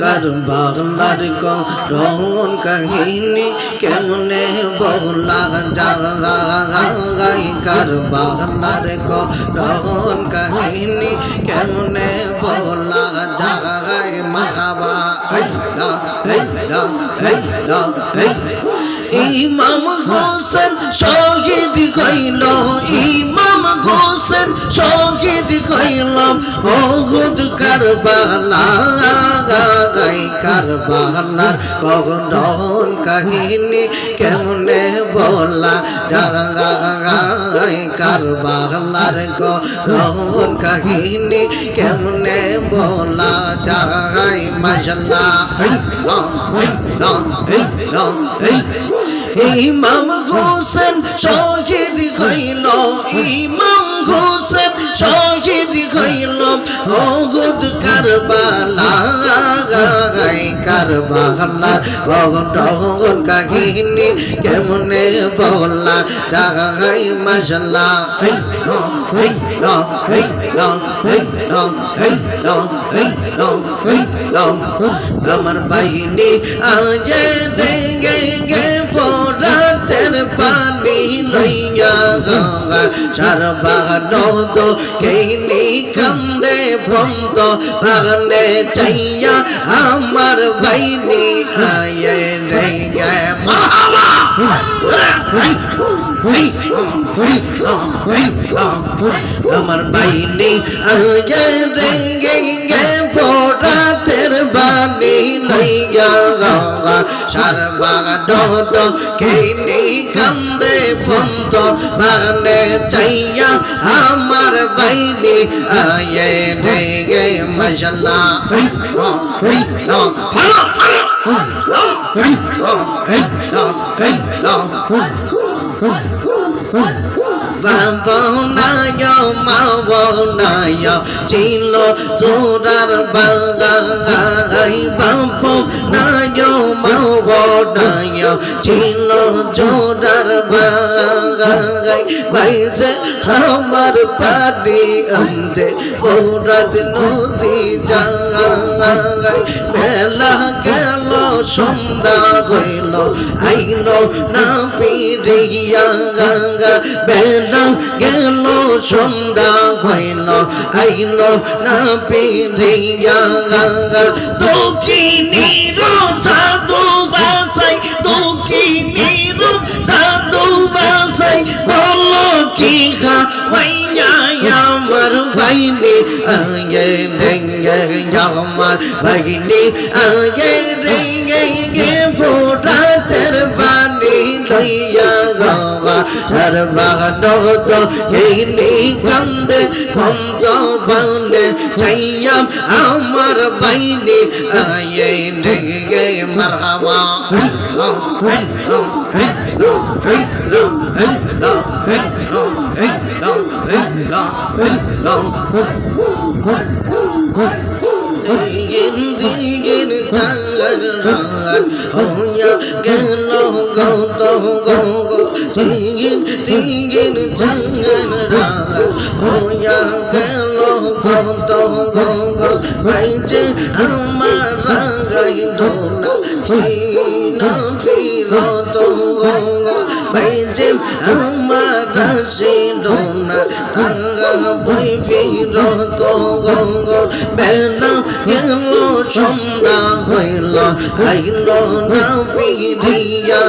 কারবালার করুণ কাহিনী কেমনে বলা যায় কারবালার করুণ কাহিনী কেমনে বলা যায় মারহাবা ইমাম হোসেন শহীদ হইল ইমাম হোসেন শহীদ হইল ওহুদ কারবালা কারবালার করুণ কাহিনী কেমনে বলা যায় কারবালার করুণ কাহিনী কেমনে বলা যায় মাশাআল্লাহ ইমাম হোসেন শহীদ হইল ইমাম হোসেন শহীদ হইল ওহুদ কারবালা কারবালার করুণ কাহিনী কেমনে বলা যায় মাশাআল্লাহ আমার বাহিনী আজ দেঙ্গে গে রাতের পানি লইয়া গঙ্গা সারবাগান তো কেইনি কান্দে ভ্রন্ত ভাগনে চাইয়া আমার বাইনি আয়ে রে মারহাবা আমার বাইনি আয়ে রে গে রাতের পানি লইয়া গঙ্গা সারবাগান তো কেইনি কান্দে ভ্রন্ত ভাগনে চাইয়া আমার বাইনি আয়ে রে গে মাশাআল্লাহ বাবনায় মাবনায় ছিল চোরার বাগাই বাবনায় মাবনায় ছিল চোরার বাগাই ভাইসে আমার পানি আনতে ফোরাত নদী যায় বেলা গেল সন্ধ্যা হইল আইল না ফিরিয়া বেলা গেল সন্ধ্যা হইল আইল না ফিরিয়া দক্ষিণীর সাধু বাসাই দক্ষিণীর সাধু বাসাই বল কি খাওয়াইয়া আমার বাইনি আয়ে রেঙ্গে আমার বাইনি আয়ে রেঙ্গে গে ফোরাতের পানি লইয়া গঙ্গা সারবাগান তো কেইনি কান্দে ভ্রন্ত ভাগনে চাইয়া আমার বাইনি আয়ে রেঙ্গে মারহাবা দিগিন চাঙ্গার রাত হইয়া গেল গত গো দিগিন চাঙ্গার রাত হইয়া গেল গত গো ভাইজে আমার রাগাইল না কিনা ফিরত গো ভাইজে আমার রাশিল না তাঙ্গা বই ফিরত গো বেলা গেল সন্ধ্যা হইল আইল না ফিরিয়া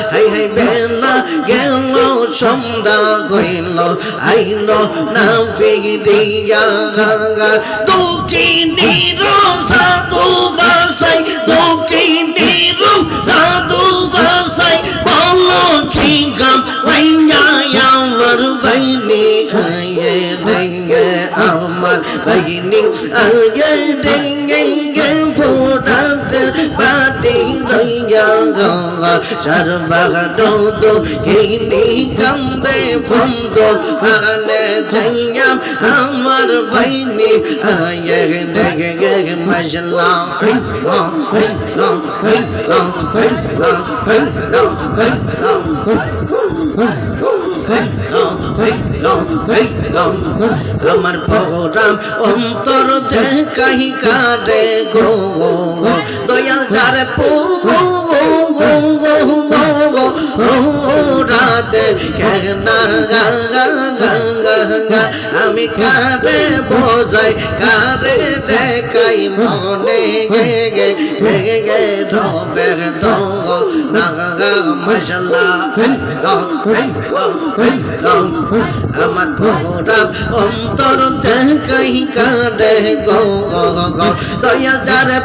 হাই হাই বেলা গেল সন্ধ্যা হইল আইল না ফিরিয়া দক্ষিণীর সাধু বাসাই দক্ষিণীর সাধু বাসাই বল কি গাম আমার বাইনি আয়ে রে আমার আমার বাহিনী আগে ডেঙ্গে ফোটাতে পাটি লইয়া গঙ্গা সর্বাগত তো কিনি কান্দে বন্ধ আলে যাইয়া আমার বাহিনী আগে ডেঙ্গে মশলা আমার প্রোগ্রাম অন্তর দেখাই কারে গো দয়াল যারে রাতে কেনা আমি কারে বোঝাই কারে দেখাই মনে গে গে গে গে রবে দো না মশলা আমার প্রোগ্রাম অন্তর দেখাই কারে গো দয়া যারে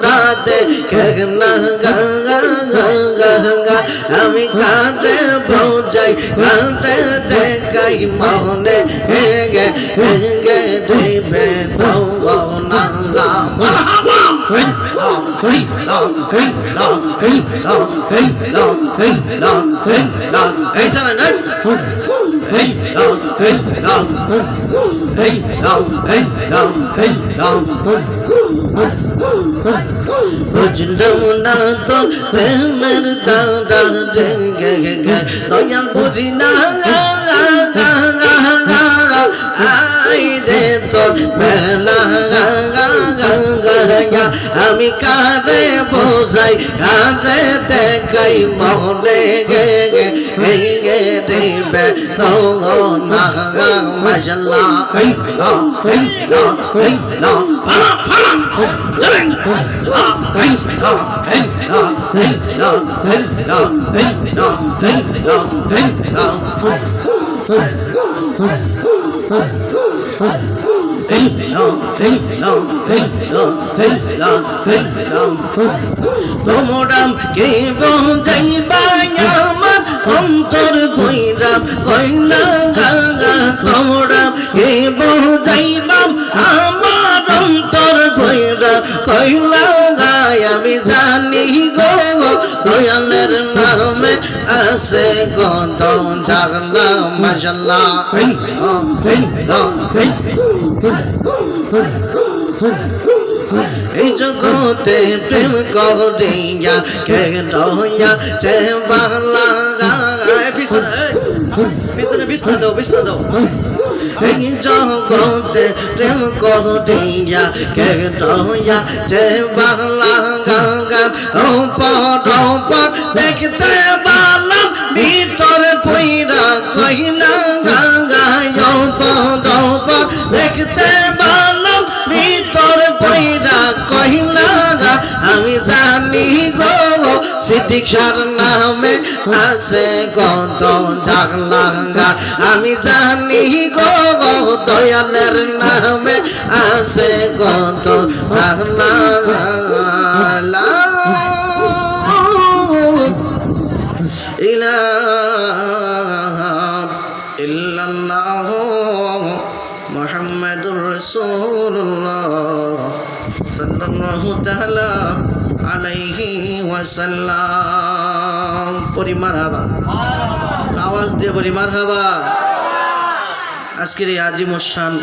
রাতে কেনা আমি কাঁদে বোঝাই কাঁদে দেখাই মনে হেগে হেগে দেবে দৌগো নাঙ্গা মারহাবা এই সারা না বুঝলাম না তো প্রেমের দাদা গে গে দয়াল বুঝি না আই রে তোর বেলা আমি কারে বোঝাই কারে দেখাই মনে গে গে গে রে তো না মশলা তোমরাম কে বোঝাইবা আমার অন্তর বৈরাম কইলা গাঙ্গা তোমরাম কে বোঝাইবা আমার অন্তর বৈরাম কইলা গায় আমি জানি গো দয়ালের নামে আছে কত জাগলা মশলা এই জগতে প্রেম করিয়া কে রইয়া সে বাংলা গায় পিছনে বিছনা দাও এই জগতে প্রেম করিয়া কে রইয়া সে বাংলা গাঙ্গা ও পর দেখতে পারলাম ভিতরে পইরা কইলা গাঙ্গা ও পর দেখতে পারলাম ভিতরে পইরা কইলা আমি জানি গো সিদ্দিক শাহর নামে আছে কত জাগলা আমি জানি গো দয়ালের নামে আছে কত জাগলা ইলাহা ইল্লাল্লাহ মুহাম্মাদুর রাসূলুল্লাহ সাল্লাল্লাহু তাআলা আলাইহি ওয়াসাল্লাম পরি মারহাবা আওয়াজ দিয়ে বলি মারহাবা আজকের এই আজিমুশ শান